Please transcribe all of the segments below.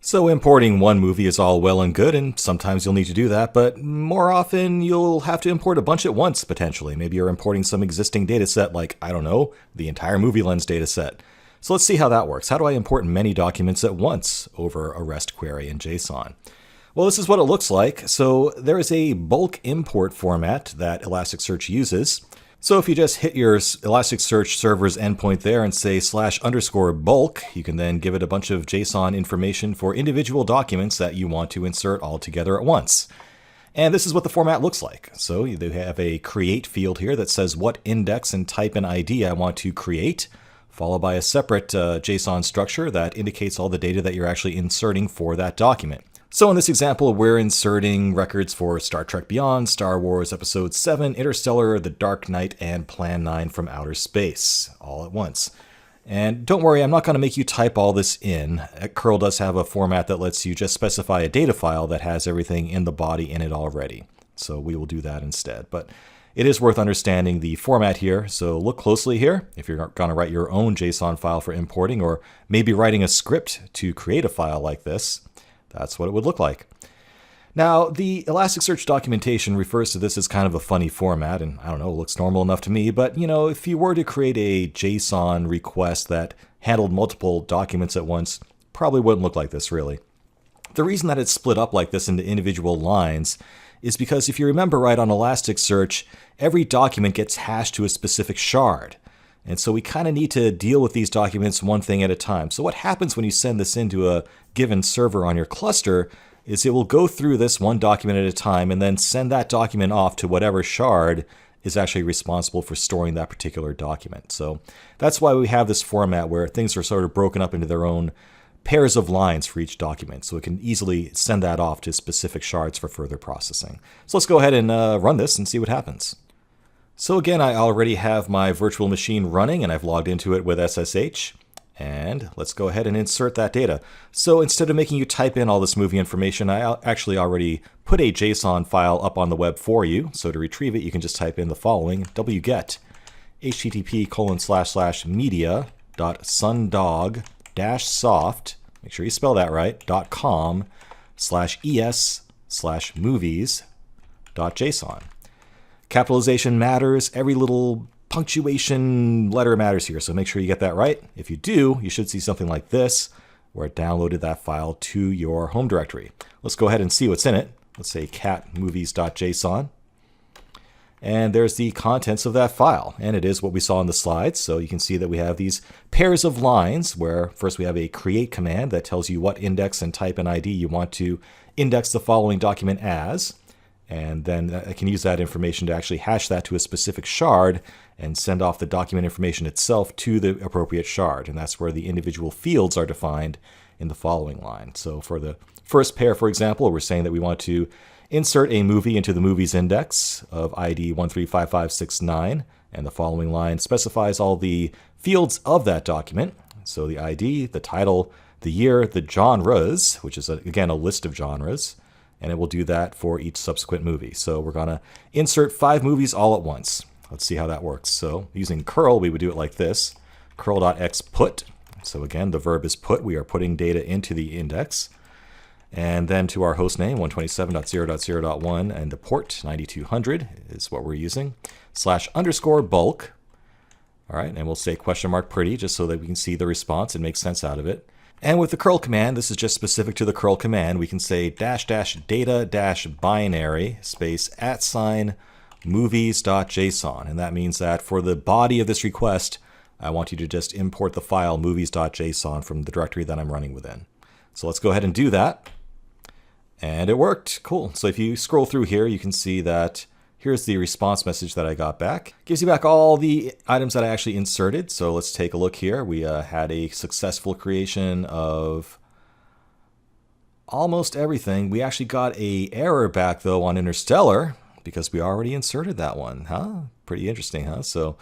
So importing one movie is all well and good, and sometimes you'll need to do that, but more often you'll have to import a bunch at once, potentially. Maybe you're importing some existing data set, like, I don't know, the entire Movie Lens data set. So let's see how that works. How do I import many documents at once over a REST query in JSON? Well, this is what it looks like. So there is a bulk import format that Elasticsearch uses. So if you just hit your Elasticsearch server's endpoint there and say /_bulk, you can then give it a bunch of JSON information for individual documents that you want to insert all together at once. And this is what the format looks like. So you have a create field here that says what index and type and ID I want to create, followed by a separate JSON structure that indicates all the data that you're actually inserting for that document. So in this example, we're inserting records for Star Trek Beyond, Star Wars Episode 7, Interstellar, The Dark Knight, and Plan 9 from Outer Space, all at once. And don't worry, I'm not going to make you type all this in. Curl does have a format that lets you just specify a data file that has everything in the body in it already. So we will do that instead. But it is worth understanding the format here, so look closely here. If you're going to write your own JSON file for importing, or maybe writing a script to create a file like this, that's what it would look like. Now, the Elasticsearch documentation refers to this as kind of a funny format, and I don't know, it looks normal enough to me, but if you were to create a JSON request that handled multiple documents at once, probably wouldn't look like this, really. The reason that it's split up like this into individual lines is because if you remember right on Elasticsearch, every document gets hashed to a specific shard. And so we kind of need to deal with these documents one thing at a time. So what happens when you send this into a given server on your cluster is it will go through this one document at a time and then send that document off to whatever shard is actually responsible for storing that particular document. So that's why we have this format where things are sort of broken up into their own pairs of lines for each document. So it can easily send that off to specific shards for further processing. So let's go ahead and run this and see what happens. So again, I already have my virtual machine running and I've logged into it with SSH. And let's go ahead and insert that data. So instead of making you type in all this movie information, I actually already put a JSON file up on the web for you. So to retrieve it, you can just type in the following: wget http://media.sundog-soft, make sure you spell that right, .com/es/movies.json. Capitalization matters. Every little punctuation letter matters here, so make sure you get that right. If you do, you should see something like this, where it downloaded that file to your home directory. Let's go ahead and see what's in it. Let's say cat-movies.json. And there's the contents of that file, and it is what we saw in the slides. So you can see that we have these pairs of lines where first we have a create command that tells you what index and type and ID you want to index the following document as. And then I can use that information to actually hash that to a specific shard and send off the document information itself to the appropriate shard. And that's where the individual fields are defined in the following line. So for the first pair, for example, we're saying that we want to insert a movie into the movies index of ID 135569. And the following line specifies all the fields of that document. So the ID, the title, the year, the genres, which is, again, a list of genres. And it will do that for each subsequent movie. So we're going to insert 5 movies all at once. Let's see how that works. So using curl, we would do it like this. curl.xput. So again, the verb is put. We are putting data into the index. And then to our host name, 127.0.0.1, and the port, 9200, is what we're using. /_bulk. All right, and we'll say $pretty, just so that we can see the response and make sense out of it. And with the curl command, this is just specific to the curl command, we can say --data-binary space @movies.json. And that means that for the body of this request, I want you to just import the file movies.json from the directory that I'm running within. So let's go ahead and do that. And it worked. Cool. So if you scroll through here, you can see that here's the response message that I got back. Gives you back all the items that I actually inserted. So let's take a look here. We had a successful creation of almost everything. We actually got an error back, though, on Interstellar because we already inserted that one. Huh? Pretty interesting, huh? So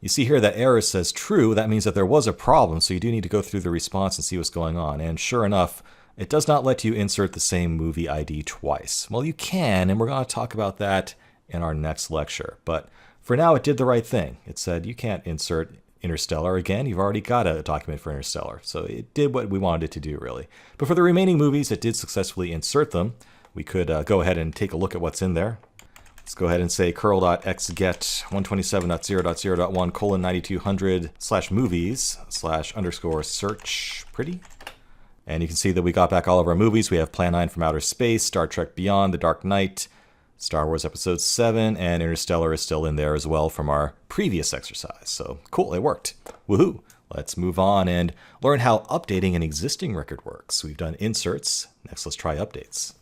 you see here that error says true. That means that there was a problem. So you do need to go through the response and see what's going on. And sure enough, it does not let you insert the same movie ID twice. Well, you can, and we're going to talk about that in our next lecture. But for now, it did the right thing. It said you can't insert Interstellar, again, you've already got a document for Interstellar, so it did what we wanted it to do, really. But for the remaining movies that did successfully insert them, we could go ahead and take a look at what's in there. Let's go ahead and say curl.xget 127.0.0.1:9200/movies/_search pretty. And you can see that we got back all of our movies. We have Plan 9 from Outer Space, Star Trek Beyond, The Dark Knight, Star Wars Episode 7, and Interstellar is still in there as well from our previous exercise. So cool, it worked. Woohoo! Let's move on and learn how updating an existing record works. We've done inserts. Next, let's try updates.